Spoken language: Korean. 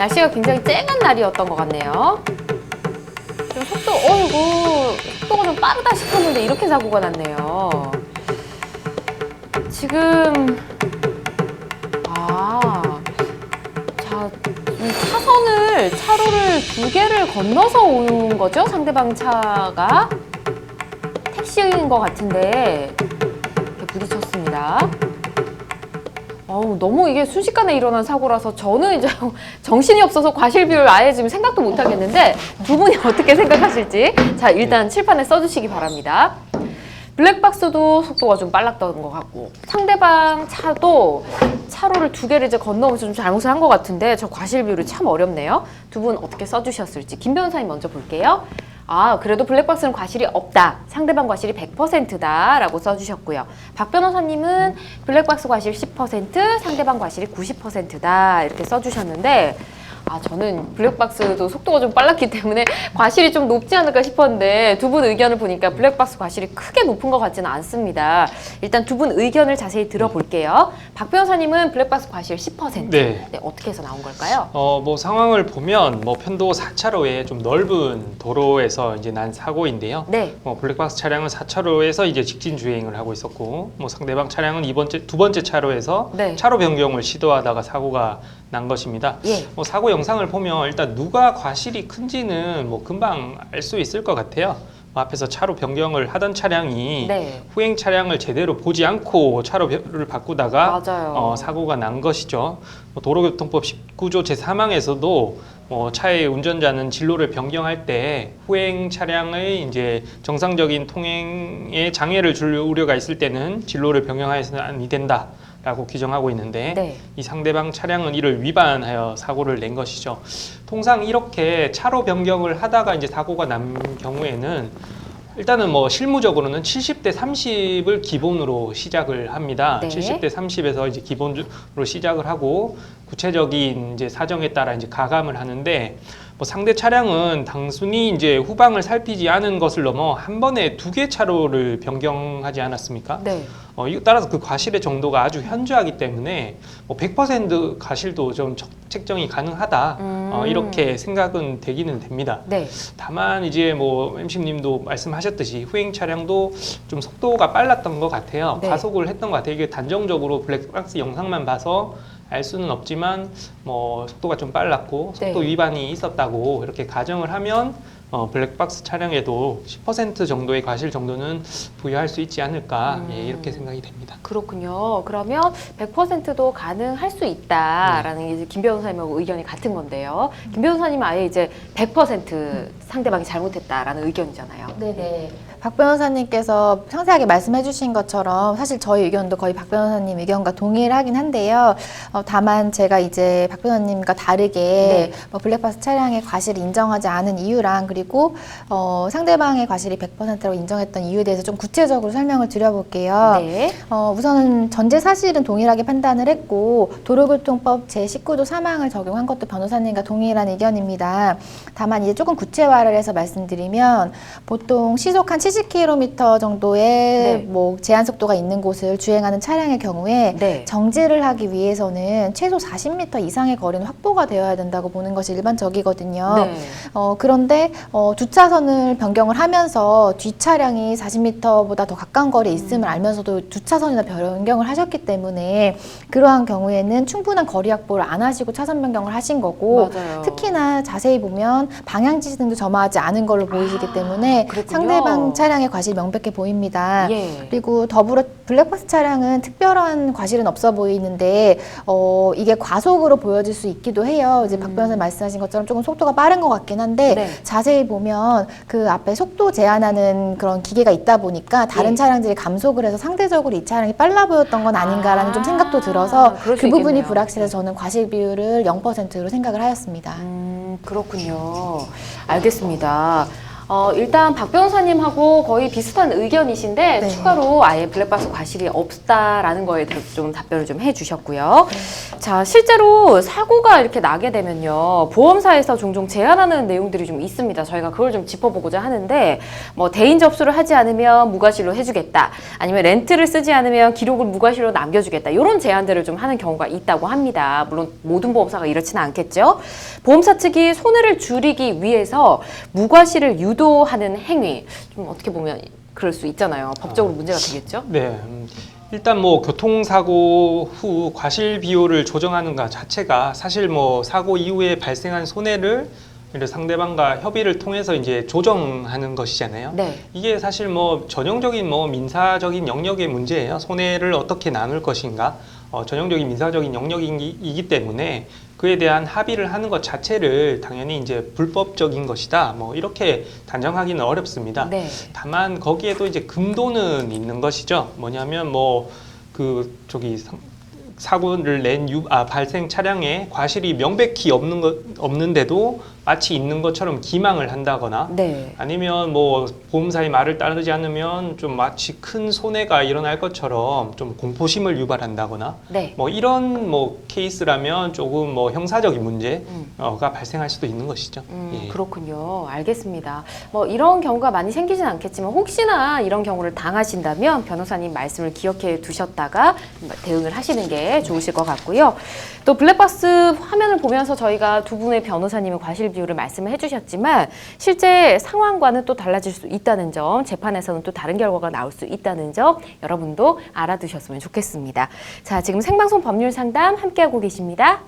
날씨가 굉장히 쨍한 날이었던 것 같네요. 좀 속도가 좀 빠르다 싶었는데 이렇게 사고가 났네요. 지금 차로를 두 개를 건너서 오는 거죠? 상대방 차가 택시인 것 같은데 이렇게 부딪혔습니다. 너무 이게 순식간에 일어난 사고라서 저는 이제 정신이 없어서 과실 비율 아예 지금 생각도 못 하겠는데 두 분이 어떻게 생각하실지 자 일단 칠판에 써주시기 바랍니다. 블랙박스도 속도가 좀 빨랐던 것 같고 상대방 차도 차로를 두 개를 이제 건너오면서 좀 잘못을 한 것 같은데 저 과실 비율이 참 어렵네요. 두 분 어떻게 써주셨을지 김 변호사님 먼저 볼게요. 그래도 블랙박스는 과실이 없다. 상대방 과실이 100%다 라고 써주셨고요. 박 변호사님은 블랙박스 과실 10%, 상대방 과실이 90%다 이렇게 써주셨는데 저는 블랙박스도 속도가 좀 빨랐기 때문에 과실이 좀 높지 않을까 싶었는데 두 분 의견을 보니까 블랙박스 과실이 크게 높은 것 같지는 않습니다. 일단 두 분 의견을 자세히 들어볼게요. 박 변호사님은 블랙박스 과실 10%. 네, 어떻게 해서 나온 걸까요? 뭐 상황을 보면 편도 4차로에 좀 넓은 도로에서 이제 난 사고인데요. 네. 블랙박스 차량은 4차로에서 이제 직진 주행을 하고 있었고 상대방 차량은 두 번째 차로에서 네. 차로 변경을 시도하다가 사고가 난 것입니다. 예. 사고 영상을 보면 일단 누가 과실이 큰지는 금방 알 수 있을 것 같아요. 앞에서 차로 변경을 하던 차량이 네. 후행 차량을 제대로 보지 않고 차로를 바꾸다가 맞아요. 사고가 난 것이죠. 도로교통법 19조 제3항에서도 차의 운전자는 진로를 변경할 때 후행 차량의 이제 정상적인 통행에 장애를 줄 우려가 있을 때는 진로를 변경하여서는 아니 된다. 라고 규정하고 있는데 네. 이 상대방 차량은 이를 위반하여 사고를 낸 것이죠. 통상 이렇게 차로 변경을 하다가 이제 사고가 난 경우에는 일단은 실무적으로는 70대 30을 기본으로 시작을 합니다. 네. 70대 30에서 이제 기본으로 시작을 하고 구체적인 이제 사정에 따라 이제 가감을 하는데 상대 차량은 단순히 이제 후방을 살피지 않은 것을 넘어 한 번에 두 개 차로를 변경하지 않았습니까? 네. 이에 따라서 그 과실의 정도가 아주 현저하기 때문에 100% 과실도 좀 책정이 가능하다 이렇게 생각은 되기는 됩니다. 네. 다만 이제 MC님도 말씀하셨듯이 후행 차량도 좀 속도가 빨랐던 것 같아요. 네. 과속을 했던 것 같아요. 이게 단정적으로 블랙박스 영상만 봐서 알 수는 없지만 속도가 좀 빨랐고 속도 네. 위반이 있었다고 이렇게 가정을 하면 블랙박스 차량에도 10% 정도의 과실 정도는 부여할 수 있지 않을까 이렇게 생각이 됩니다. 그렇군요. 그러면 100%도 가능할 수 있다라는 이제 김 변호사님하고 의견이 같은 건데요. 김 변호사님은 아예 이제 100% 상대방이 잘못했다라는 의견이잖아요. 네네. 박 변호사님께서 상세하게 말씀해 주신 것처럼 사실 저희 의견도 거의 박 변호사님 의견과 동일하긴 한데요. 다만 제가 이제 박 변호사님과 다르게 블랙박스 차량의 과실을 인정하지 않은 이유랑 그리고 상대방의 과실이 100%라고 인정했던 이유에 대해서 좀 구체적으로 설명을 드려볼게요. 네. 우선은 전제 사실은 동일하게 판단을 했고 도로교통법 제19조 3항을 적용한 것도 변호사님과 동일한 의견입니다. 다만 이제 조금 구체화를 해서 말씀드리면 보통 시속 한 70km 정도의 제한 속도가 있는 곳을 주행하는 차량의 경우에 정지를 하기 위해서는 최소 40m 이상의 거리는 확보가 되어야 된다고 보는 것이 일반적이거든요. 그런데 주차선을 변경을 하면서 뒷차량이 40m보다 더 가까운 거리에 있음을 알면서도 주차선이나 변경을 하셨기 때문에 그러한 경우에는 충분한 거리 확보를 안 하시고 차선 변경을 하신 거고 특히나 자세히 보면 방향지시등도 점화하지 않은 걸로 보이시기 때문에 상대방 차량의 과실이 명백해 보입니다. 그리고 더불어 블랙박스 차량은 특별한 과실은 없어 보이는데 이게 과속으로 보여질 수 있기도 해요. 이제 박 변호사님 말씀하신 것처럼 조금 속도가 빠른 것 같긴 한데 자세히 보면 그 앞에 속도 제한하는 그런 기계가 있다 보니까 다른 차량들이 감속을 해서 상대적으로 이 차량이 빨라 보였던 건 아닌가라는 좀 생각도 들어서 그 부분이 불확실해서 저는 과실 비율을 0%로 생각을 하였습니다. 그렇군요. 알겠습니다. 일단 박 변호사님하고 거의 비슷한 의견이신데 네. 추가로 아예 블랙박스 과실이 없다라는 거에 대해서 좀 답변을 좀 해주셨고요. 자, 실제로 사고가 이렇게 나게 되면요, 보험사에서 종종 제한하는 내용들이 좀 있습니다. 저희가 그걸 좀 짚어보고자 하는데, 뭐 대인 접수를 하지 않으면 무과실로 해주겠다, 아니면 렌트를 쓰지 않으면 기록을 무과실로 남겨주겠다, 이런 제한들을 좀 하는 경우가 있다고 합니다. 물론 모든 보험사가 이렇지는 않겠죠. 보험사 측이 손해를 줄이기 위해서 무과실을 유도하는 행위, 좀 어떻게 보면 그럴 수 있잖아요. 법적으로 문제가 되겠죠. 네. 일단 뭐 교통사고 후 과실 비율을 조정하는 것 자체가 사실 뭐 사고 이후에 발생한 손해를 상대방과 협의를 통해서 이제 조정하는 것이잖아요. 네. 이게 사실 뭐 전형적인 뭐 민사적인 영역의 문제예요. 손해를 어떻게 나눌 것인가, 전형적인 민사적인 영역이기 때문에 그에 대한 합의를 하는 것 자체를 당연히 이제 불법적인 것이다, 뭐 이렇게 단정하기는 어렵습니다. 네. 다만 거기에도 이제 금도는 있는 것이죠. 뭐냐면 뭐 사고를 낸 발생 차량에 과실이 명백히 없는데도 마치 있는 것처럼 기망을 한다거나, 네. 아니면 뭐 보험사의 말을 따르지 않으면 좀 마치 큰 손해가 일어날 것처럼 좀 공포심을 유발한다거나, 네. 뭐 이런 뭐 케이스라면 조금 뭐 형사적인 문제가 발생할 수도 있는 것이죠. 예. 그렇군요. 알겠습니다. 뭐 이런 경우가 많이 생기진 않겠지만 혹시나 이런 경우를 당하신다면 변호사님 말씀을 기억해 두셨다가 대응을 하시는 게 좋으실 것 같고요. 또 블랙박스 화면을 보면서 저희가 두 분의 변호사님의 과실 비율을 말씀을 해주셨지만 실제 상황과는 또 달라질 수 있다는 점, 재판에서는 또 다른 결과가 나올 수 있다는 점 여러분도 알아두셨으면 좋겠습니다. 자, 지금 생방송 법률 상담 함께하고 계십니다.